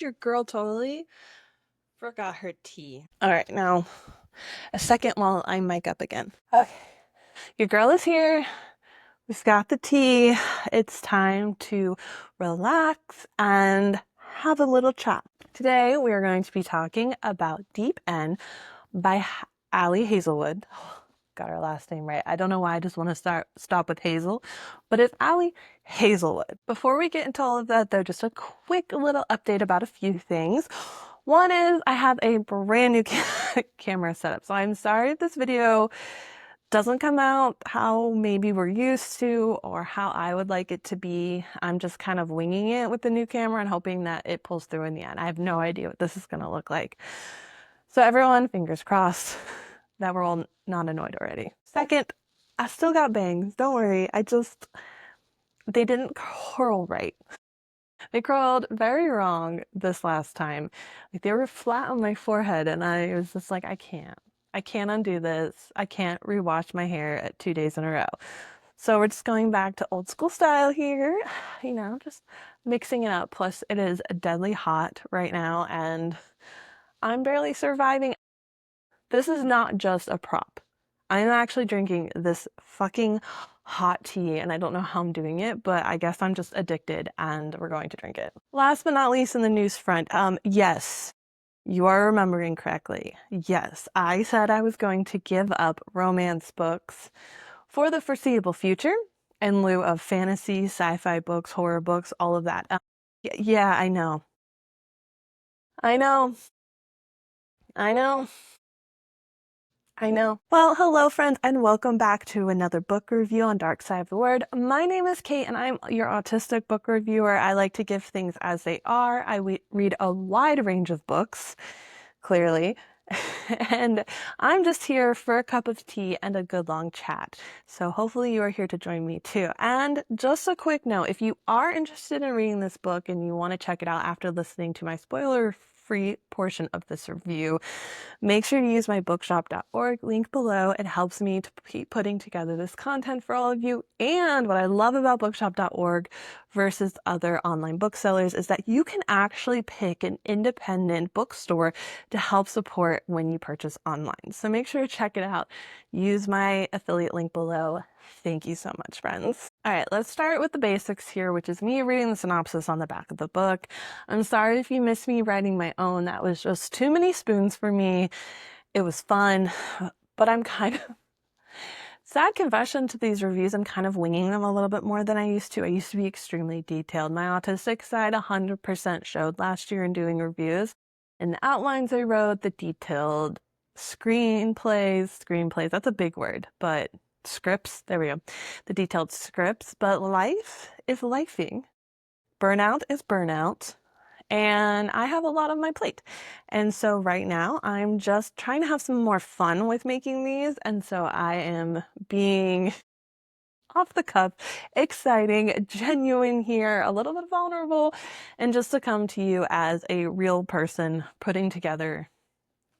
Your girl totally forgot her tea. All right, now a second while I mic up again. Okay, your girl is here. We've got the tea. It's time to relax and have a little chat. Today we are going to be talking about Deep End by Ali Hazelwood. Got her last name right. I don't know why I just want to stop with Hazel, but it's Ali Hazelwood. Before we get into all of that though, just a quick little update about a few things. One is I have a brand new camera setup. So I'm sorry if this video doesn't come out how maybe we're used to or how I would like it to be. I'm just kind of winging it with the new camera and hoping that it pulls through in the end. I have no idea what this is going to look like. So everyone, fingers crossed that we're all not annoyed already. Second, I still got bangs. Don't worry. They didn't curl right. They curled very wrong this last time. Like they were flat on my forehead and I was just like, I can't undo this. I can't rewash my hair at 2 days in a row. So we're just going back to old school style here, just mixing it up. Plus it is deadly hot right now and I'm barely surviving. This is not just a prop. I'm actually drinking this fucking hot tea and I don't know how I'm doing it, but I guess I'm just addicted and we're going to drink it. Last but not least in the news front, yes, you are remembering correctly. Yes, I said I was going to give up romance books for the foreseeable future in lieu of fantasy, sci-fi books, horror books, all of that. Yeah, I know. I know. I know. I know. Well, hello friends and welcome back to another book review on Dark Side of the Word. My name is Kate and I'm your autistic book reviewer. I like to give things as they are. I read a wide range of books, clearly, and I'm just here for a cup of tea and a good long chat. So hopefully you are here to join me too. And just a quick note, if you are interested in reading this book and you want to check it out after listening to my spoiler-free portion of this review, make sure to use my bookshop.org link below. It helps me to keep putting together this content for all of you. And what I love about bookshop.org versus other online booksellers is that you can actually pick an independent bookstore to help support when you purchase online. So make sure to check it out. Use my affiliate link below. Thank you so much, friends. All right, let's start with the basics here, which is me reading the synopsis on the back of the book. I'm sorry if you missed me writing my own. That was just too many spoons for me. It was fun, but I'm kind of, sad confession to these reviews, I'm kind of winging them a little bit more than I used to. I used to be extremely detailed. My autistic side 100% showed last year in doing reviews. In the outlines I wrote, the detailed screenplays, that's a big word, but scripts, there we go. The detailed scripts, but life is lifing. Burnout is burnout. And I have a lot on my plate. And so right now I'm just trying to have some more fun with making these. And so I am being off the cuff, exciting, genuine here, a little bit vulnerable, and just to come to you as a real person putting together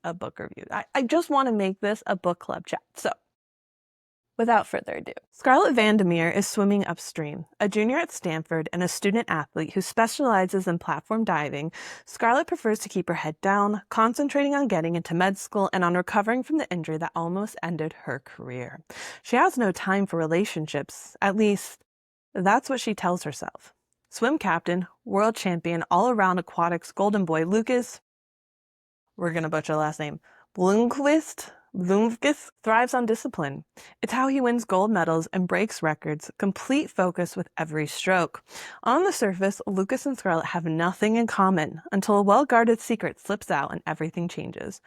a book review. I just want to make this a book club chat. So without further ado, Scarlett Vandermeer is swimming upstream. A junior at Stanford and a student athlete who specializes in platform diving, Scarlett prefers to keep her head down, concentrating on getting into med school and on recovering from the injury that almost ended her career. She has no time for relationships, at least that's what she tells herself. Swim captain, world champion, all-around aquatics golden boy Lucas, we're gonna butcher the last name, Blomqvist thrives on discipline. It's how he wins gold medals and breaks records, complete focus with every stroke. On the surface, Lucas and Scarlett have nothing in common until a well-guarded secret slips out and everything changes.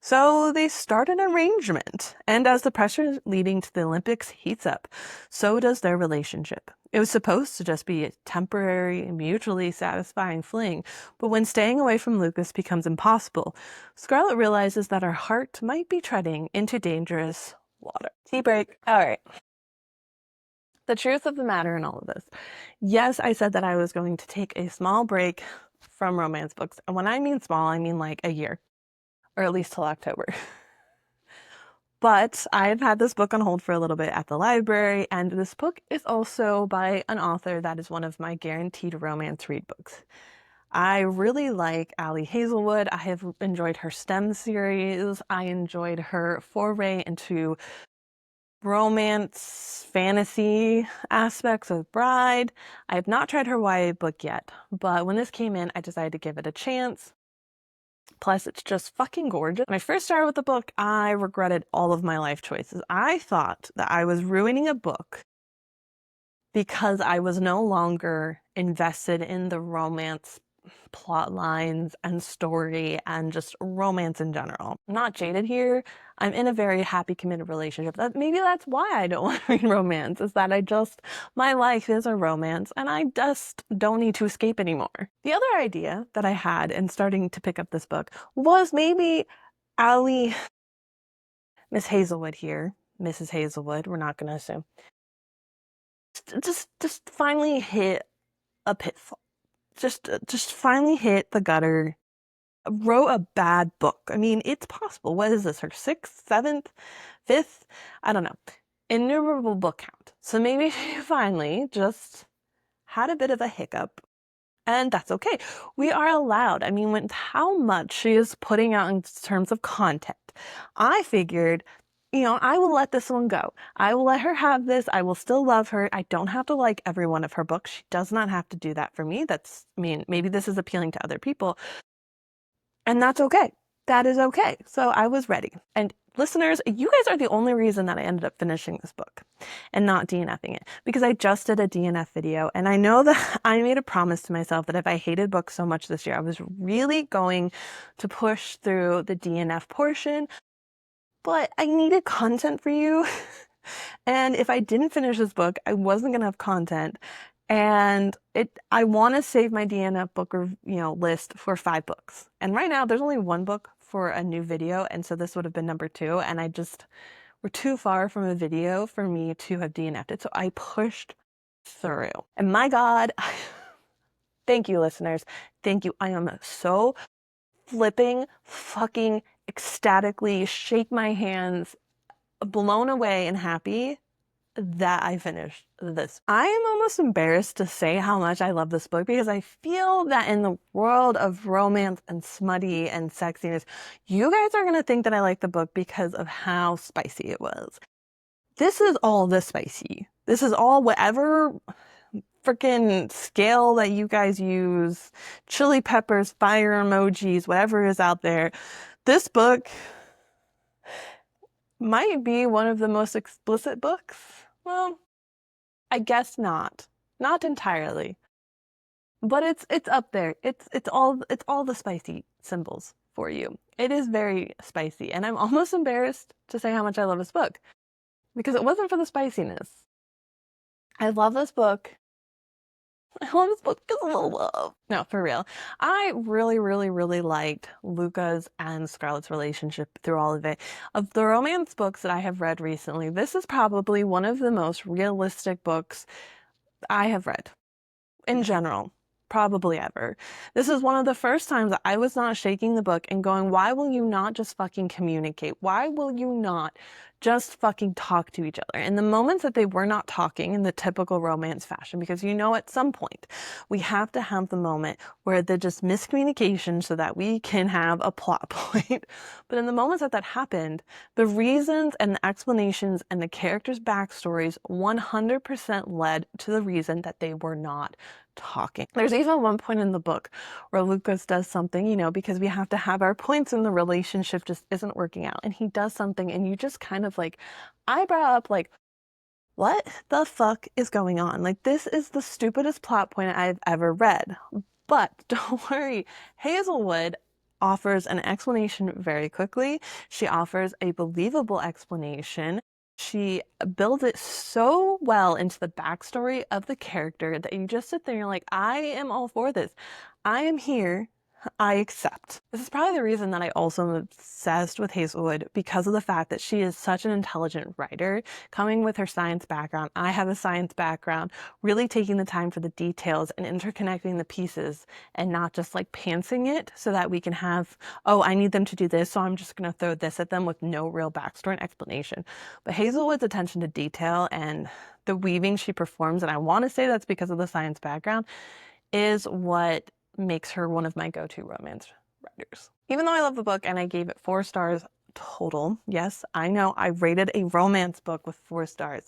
So they start an arrangement, and as the pressure leading to the Olympics heats up, so does their relationship. It was supposed to just be a temporary, mutually satisfying fling, but when staying away from Lucas becomes impossible, Scarlett realizes that her heart might be treading into dangerous water. Tea break. All right. The truth of the matter in all of this. Yes, I said that I was going to take a small break from romance books, and when I mean small, I mean like a year. Or at least till October. But I've had this book on hold for a little bit at the library, and this book is also by an author that is one of my guaranteed romance read books. I really like Ali Hazelwood. I have enjoyed her STEM series. I enjoyed her foray into romance, fantasy aspects of Bride. I have not tried her YA book yet, but when this came in, I decided to give it a chance. Plus, it's just fucking gorgeous. When I first started with the book, I regretted all of my life choices. I thought that I was ruining a book because I was no longer invested in the romance plot lines and story and just romance in general. I'm not jaded here. I'm in a very happy, committed relationship. Maybe that's why I don't want to read romance, is that my life is a romance and I just don't need to escape anymore. The other idea that I had in starting to pick up this book was maybe Ali, Miss Hazelwood here, Mrs. Hazelwood, we're not going to assume, just finally hit a pitfall. Just finally hit the gutter, wrote a bad book. I mean, it's possible. What is this, her 6th, 7th, 5th? I don't know. Innumerable book count. So maybe she finally just had a bit of a hiccup, and that's okay. We are allowed. I mean, with how much she is putting out in terms of content, I figured, I will let this one go. I will let her have this. I will still love her. I don't have to like every one of her books. She does not have to do that for me. Maybe this is appealing to other people, and that's okay. That is okay. So I was ready. And listeners, you guys are the only reason that I ended up finishing this book and not DNFing it, because I just did a DNF video. And I know that I made a promise to myself that if I hated books so much this year, I was really going to push through the DNF portion, but I needed content for you. And if I didn't finish this book, I wasn't going to have content. And I want to save my DNF book list for 5 books. And right now there's only 1 book for a new video, and so this would have been number 2, and we're too far from a video for me to have DNF'd it. So I pushed through. And my God, thank you, listeners. Thank you. I am so flipping fucking ecstatically shake my hands, blown away and happy that I finished this. I am almost embarrassed to say how much I love this book, because I feel that in the world of romance and smutty and sexiness, you guys are going to think that I like the book because of how spicy it was. This is all the spicy. This is all whatever freaking scale that you guys use, chili peppers, fire emojis, whatever is out there. This book might be one of the most explicit books. Well, I guess not. Not entirely. But it's up there. It's all the spicy symbols for you. It is very spicy, and I'm almost embarrassed to say how much I love this book, because it wasn't for the spiciness. I love this book. I love this book because of the love. No, for real. I really, really, really liked Luca's and Scarlett's relationship through all of it. Of the romance books that I have read recently, this is probably one of the most realistic books I have read in general, probably ever. This is one of the first times that I was not shaking the book and going, why will you not just fucking communicate? Why will you not just fucking talk to each other? In the moments that they were not talking in the typical romance fashion, because at some point we have to have the moment where they're just miscommunication so that we can have a plot point. But in the moments that happened, the reasons and the explanations and the characters' backstories 100% led to the reason that they were not talking. There's even one point in the book where Lucas does something, because we have to have our points in the relationship just isn't working out. And he does something and you just kind of eyebrow up, what the fuck is going on? This is the stupidest plot point I've ever read. But don't worry, Hazelwood offers an explanation very quickly. She offers a believable explanation. She builds it so well into the backstory of the character that you just sit there and you're like, I am all for this. I am here. I accept. This is probably the reason that I also am obsessed with Hazelwood, because of the fact that she is such an intelligent writer, coming with her science background. I have a science background, really taking the time for the details and interconnecting the pieces and not just pantsing it so that we can have, oh, I need them to do this, so I'm just going to throw this at them with no real backstory and explanation. But Hazelwood's attention to detail and the weaving she performs, and I want to say that's because of the science background, is what makes her one of my go-to romance writers. Even though I love the book and I gave it 4 stars total, yes, I know I rated a romance book with 4 stars.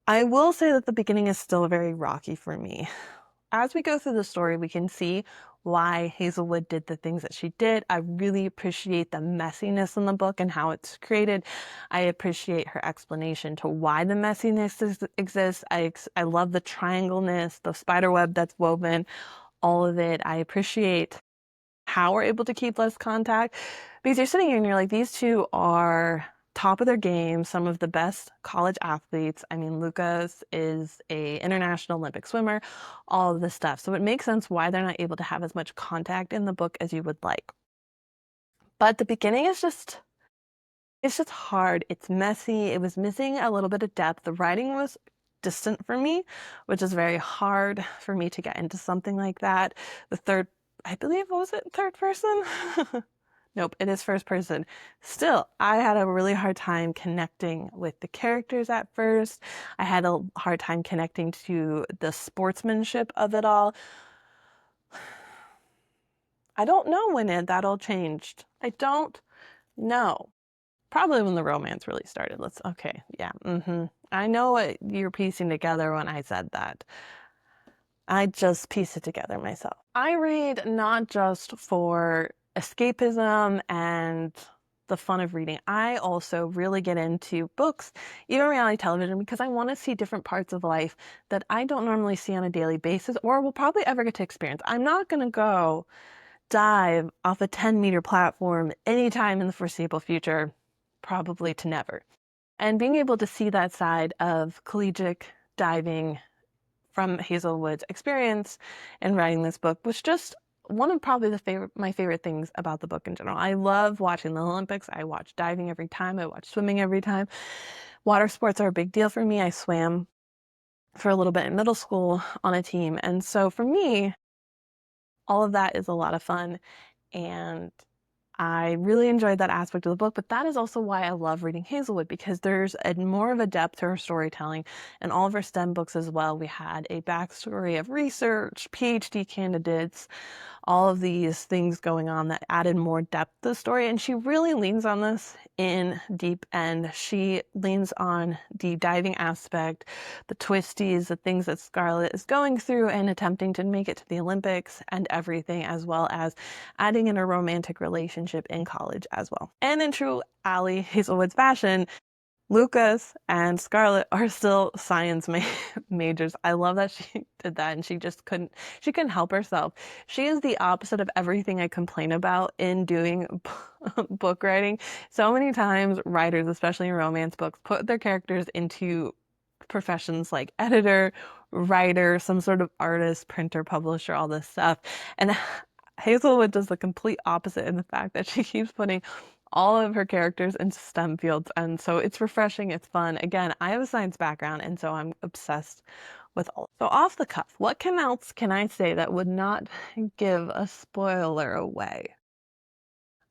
I will say that the beginning is still very rocky for me. As we go through the story, we can see why Hazelwood did the things that she did. I really appreciate the messiness in the book and how it's created. I appreciate her explanation to why the messiness exists. I love the triangleness, the spider web that's woven, all of it. I appreciate how we're able to keep less contact, because you're sitting here and you're like, these two are top of their game, some of the best college athletes. I mean, Lucas is a international Olympic swimmer, all of this stuff. So it makes sense why they're not able to have as much contact in the book as you would like. But the beginning is it's just hard. It's messy. It was missing a little bit of depth. The writing was distant for me, which is very hard for me to get into something like that. The third, I believe, what was it, third person? Nope, it is first person. Still, I had a really hard time connecting with the characters at first. I had a hard time connecting to the sportsmanship of it all. I don't know when that all changed. I don't know. Probably when the romance really started. Okay, yeah, I know what you're piecing together when I said that. I just piece it together myself. I read not just for escapism and the fun of reading. I also really get into books, even reality television, because I want to see different parts of life that I don't normally see on a daily basis or will probably ever get to experience. I'm not going to go dive off a 10-meter platform anytime in the foreseeable future, probably to never. And being able to see that side of collegiate diving from Hazelwood's experience in writing this book was just one of probably my favorite things about the book in general. I love watching the Olympics. I watch diving every time. I watch swimming every time. Water sports are a big deal for me. I swam for a little bit in middle school on a team. And so for me, all of that is a lot of fun. And I really enjoyed that aspect of the book, but that is also why I love reading Hazelwood, because there's more of a depth to her storytelling. And all of her STEM books as well, we had a backstory of research, PhD candidates, all of these things going on that added more depth to the story. And she really leans on this in Deep End. She leans on the diving aspect, the twisties, the things that Scarlett is going through and attempting to make it to the Olympics and everything, as well as adding in a romantic relationship in college as well. And in true Ali Hazelwood's fashion, Lucas and Scarlett are still science majors. I love that she did that, and she couldn't help herself. She is the opposite of everything I complain about in doing book writing. So many times writers, especially in romance books, put their characters into professions like editor, writer, some sort of artist, printer, publisher, all this stuff. And Hazelwood does the complete opposite in the fact that she keeps putting all of her characters into STEM fields. And so it's refreshing, it's fun. Again, I have a science background, and so I'm obsessed with all. So off the cuff, what else can I say that would not give a spoiler away?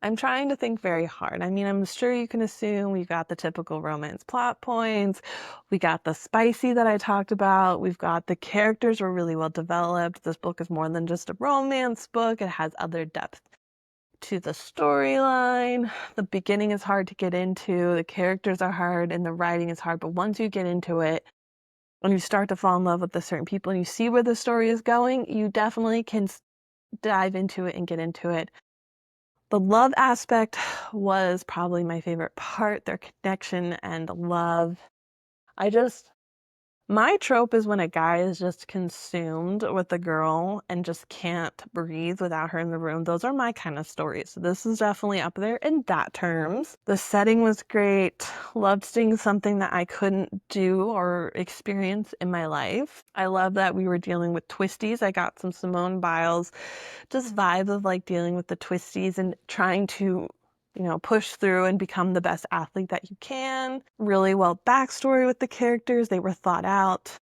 I'm trying to think very hard. I mean, I'm sure you can assume we've got the typical romance plot points. We got the spicy that I talked about. We've got the characters were really well developed. This book is more than just a romance book. It has other depth to the storyline. The beginning is hard to get into. The characters are hard and the writing is hard. But once you get into it and you start to fall in love with the certain people and you see where the story is going, you definitely can dive into it and get into it. The love aspect was probably my favorite part, their connection and love. My trope is when a guy is just consumed with a girl and just can't breathe without her in the room. Those are my kind of stories. So this is definitely up there in that terms. The setting was great. Loved seeing something that I couldn't do or experience in my life. I love that we were dealing with twisties. I got some Simone Biles, just vibes of like dealing with the twisties and trying to push through and become the best athlete that you can. Really well backstory with the characters. They were thought out.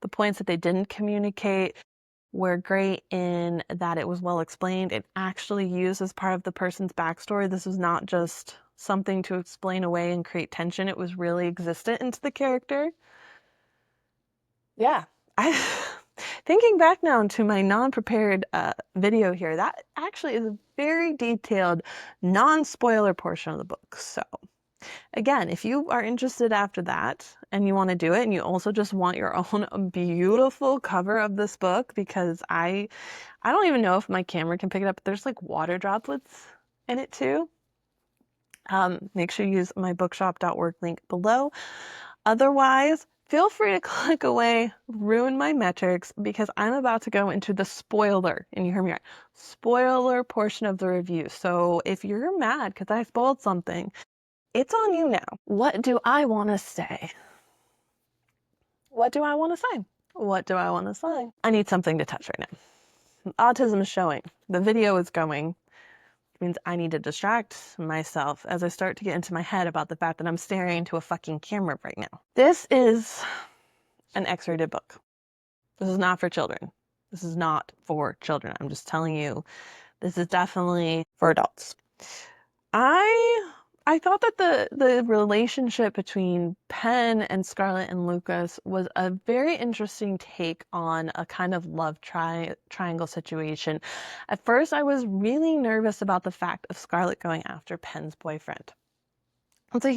The points that they didn't communicate were great in that it was well explained and actually used as part of the person's backstory. This was not just something to explain away and create tension. It was really existent into the character. Yeah. thinking back now to my non-prepared video here, that actually is a very detailed, non-spoiler portion of the book. So again, if you are interested after that and you want to do it, and you also just want your own beautiful cover of this book, because I don't even know if my camera can pick it up, but there's like water droplets in it too. Make sure you use my bookshop.org link below. Otherwise, feel free to click away, ruin my metrics, because I'm about to go into the spoiler, and you hear me right, spoiler portion of the review. So if you're mad because I spoiled something, it's on you now. What do I want to say? What do I want to say? What do I want to say? I need something to touch right now. Autism is showing. The video is going. Which means I need to distract myself as I start to get into my head about the fact that I'm staring into a fucking camera right now. This is an X-rated book. This is not for children. This is not for children. I'm just telling you, this is definitely for adults. I thought that the relationship between Penn and Scarlett and Lucas was a very interesting take on a kind of love triangle situation. At first, I was really nervous about the fact of Scarlett going after Penn's boyfriend. It's a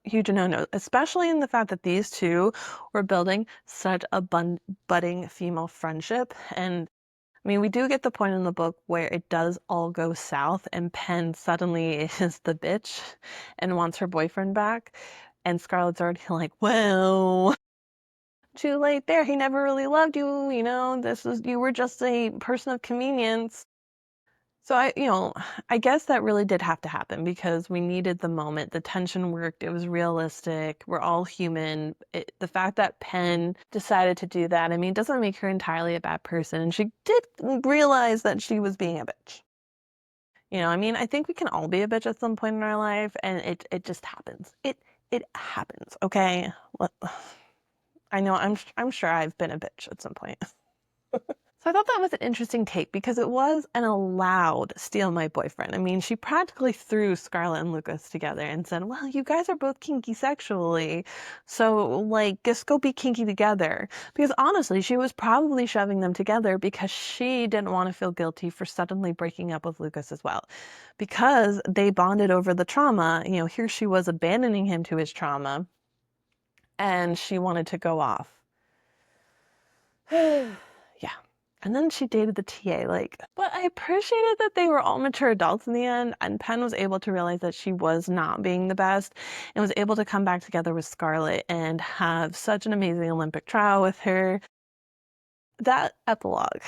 huge no-no, especially in the fact that these two were building such a budding female friendship. And I mean, we do get the point in the book where it does all go south and Penn suddenly is the bitch and wants her boyfriend back. And Scarlett's already like, well, too late there. He never really loved you. You know, you were just a person of convenience. So I guess that really did have to happen because we needed the moment. The tension worked. It was realistic. We're all human. The fact that Penn decided to do that, I mean, it doesn't make her entirely a bad person. And she did realize that she was being a bitch. I mean, I think we can all be a bitch at some point in our life, and it just happens. It happens, okay? I know I'm sure I've been a bitch at some point. So I thought that was an interesting take because it was an allowed steal my boyfriend. I mean, she practically threw Scarlett and Lucas together and said, well, you guys are both kinky sexually, so like just go be kinky together. Because honestly, she was probably shoving them together because she didn't want to feel guilty for suddenly breaking up with Lucas as well. Because they bonded over the trauma, here she was abandoning him to his trauma and she wanted to go off. Yeah. And then she dated the TA, but I appreciated that they were all mature adults in the end, and Penn was able to realize that she was not being the best and was able to come back together with Scarlett and have such an amazing Olympic trial with her. That epilogue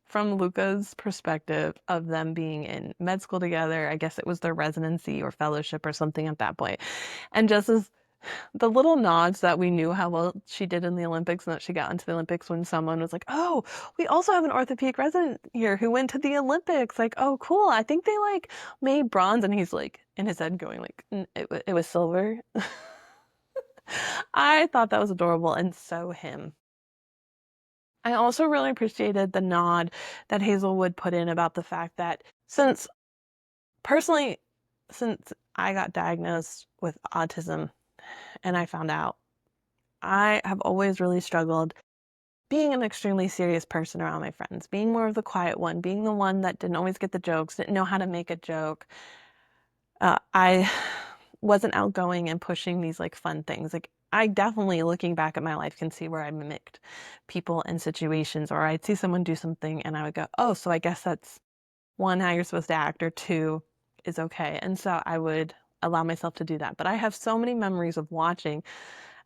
from Luca's perspective of them being in med school together, I guess it was their residency or fellowship or something at that point, and just as the little nods that we knew how well she did in the Olympics and that she got into the Olympics when someone was like, oh, we also have an orthopedic resident here who went to the Olympics. Like, oh, cool. I think they made bronze. And he's like in his head going it was silver. I thought that was adorable, and so him. I also really appreciated the nod that Hazelwood put in about the fact that since I got diagnosed with autism, and I found out, I have always really struggled being an extremely serious person around my friends, being more of the quiet one, being the one that didn't always get the jokes, didn't know how to make a joke. I wasn't outgoing and pushing these fun things. I definitely, looking back at my life, can see where I mimicked people and situations, or I'd see someone do something and I would go, oh, so I guess that's one, how you're supposed to act, or two, is okay. And so I would allow myself to do that. But I have so many memories of watching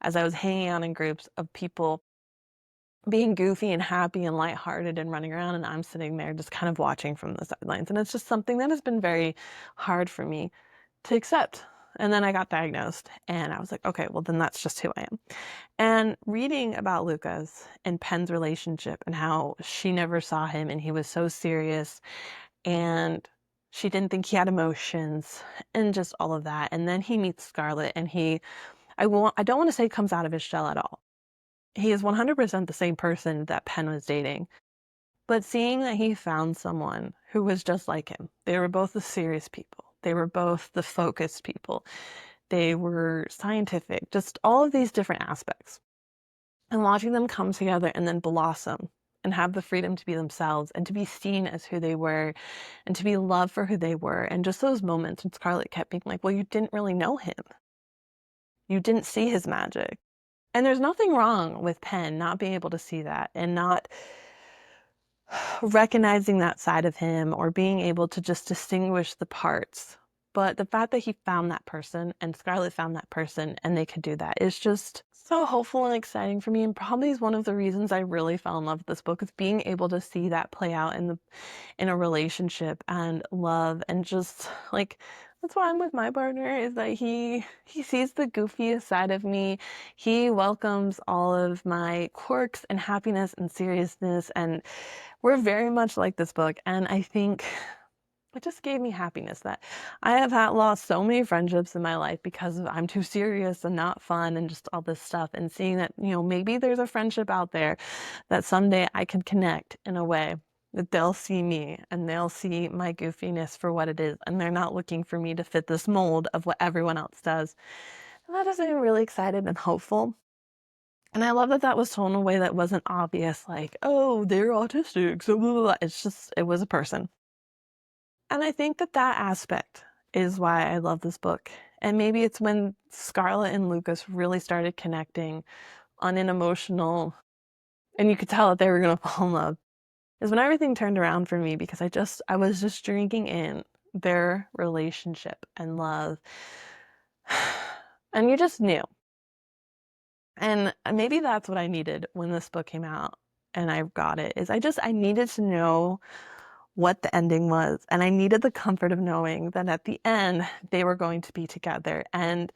as I was hanging out in groups of people being goofy and happy and lighthearted and running around, and I'm sitting there just kind of watching from the sidelines. And it's just something that has been very hard for me to accept. And then I got diagnosed and I was like, okay, well then that's just who I am. And reading about Lucas and Penn's relationship and how she never saw him and he was so serious and she didn't think he had emotions and just all of that. And then he meets Scarlett and I don't want to say comes out of his shell at all. He is 100% the same person that Penn was dating. But seeing that he found someone who was just like him, they were both the serious people. They were both the focused people. They were scientific, just all of these different aspects. And watching them come together and then blossom and have the freedom to be themselves and to be seen as who they were and to be loved for who they were. And just those moments when Scarlett kept being like, well, you didn't really know him. You didn't see his magic. And there's nothing wrong with Penn not being able to see that and not recognizing that side of him or being able to just distinguish the parts. But the fact that he found that person and Scarlett found that person and they could do that is just so hopeful and exciting for me, and probably is one of the reasons I really fell in love with this book, is being able to see that play out in a relationship and love. And just like, that's why I'm with my partner, is that he sees the goofiest side of me. He welcomes all of my quirks and happiness and seriousness, and we're very much like this book. And I think it just gave me happiness that I have lost so many friendships in my life because I'm too serious and not fun and just all this stuff. And seeing that, maybe there's a friendship out there that someday I can connect in a way that they'll see me and they'll see my goofiness for what it is. And they're not looking for me to fit this mold of what everyone else does. And that has made me really excited and hopeful. And I love that that was told in a way that wasn't obvious, like, oh, they're autistic, so blah, blah, blah. It's just, it was a person. And I think that that aspect is why I love this book. And maybe it's when Scarlett and Lucas really started connecting on an emotional, and you could tell that they were going to fall in love, is when everything turned around for me, because I was just drinking in their relationship and love. And you just knew. And maybe that's what I needed when this book came out and I got it, is I needed to know what the ending was. And I needed the comfort of knowing that at the end, they were going to be together. And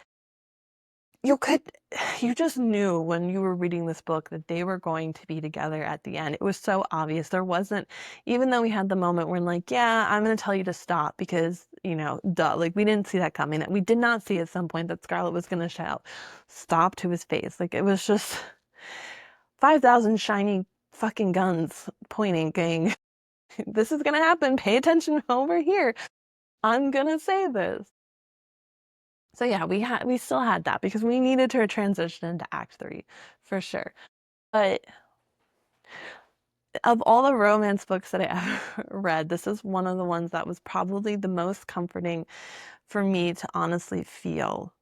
you just knew when you were reading this book that they were going to be together at the end. It was so obvious. There wasn't, even though we had the moment where like, yeah, I'm going to tell you to stop because, duh, like we didn't see that coming. We did not see at some point that Scarlett was going to shout stop to his face. Like it was just 5,000 shiny fucking guns pointing, going, this is going to happen. Pay attention over here. I'm going to say this. So yeah, we still had that because we needed to transition into Act 3 for sure. But of all the romance books that I ever read, this is one of the ones that was probably the most comforting for me to honestly feel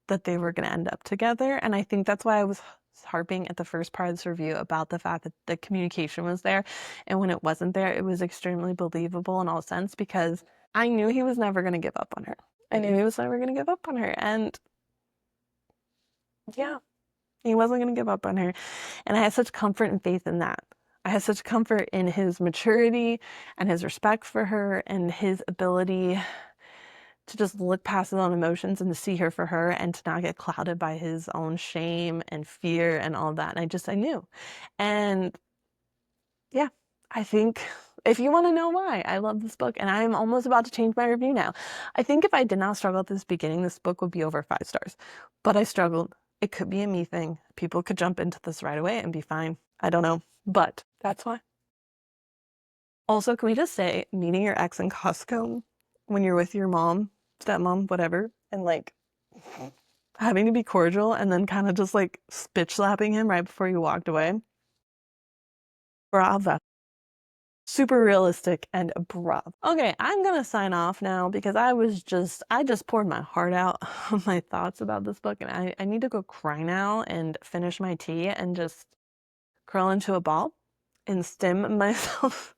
that they were going to end up together. And I think that's why I was harping at the first part of this review about the fact that the communication was there. And when it wasn't there, it was extremely believable in all sense, because I knew he was never going to give up on her. I knew he was never going to give up on her. And yeah, he wasn't going to give up on her. And I had such comfort and faith in that. I had such comfort in his maturity and his respect for her and his ability to just look past his own emotions and to see her for her and to not get clouded by his own shame and fear and all that. And I knew. And yeah, I think if you want to know why I love this book, and I'm almost about to change my review now. I think if I did not struggle at this beginning, this book would be over 5 stars. But I struggled. It could be a me thing. People could jump into this right away and be fine. I don't know. But that's why. Also, can we just say, meeting your ex in Costco when you're with your mom, stepmom, whatever, and like having to be cordial and then kind of just like bitch slapping him right before you walked away? Bravo. Super realistic and bravo. Okay, I'm gonna sign off now because I just poured my heart out on my thoughts about this book, and I need to go cry now and finish my tea and just curl into a ball and stim myself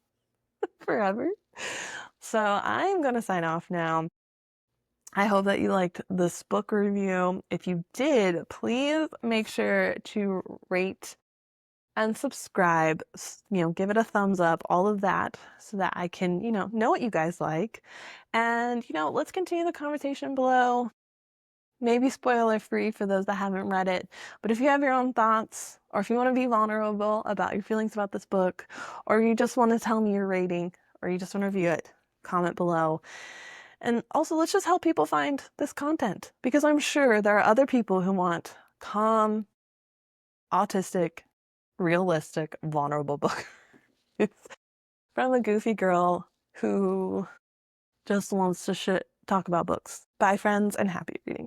forever. So I'm gonna sign off now. I hope that you liked this book review. If you did, please make sure to rate and subscribe, give it a thumbs up, all of that, so that I can, know what you guys like. And, let's continue the conversation below. Maybe spoiler free for those that haven't read it. But if you have your own thoughts, or if you want to be vulnerable about your feelings about this book, or you just want to tell me your rating, or you just want to review it, comment below. And also, let's just help people find this content, because I'm sure there are other people who want calm, autistic, realistic, vulnerable book. It's from a goofy girl who just wants to talk about books. Bye, friends, and happy reading.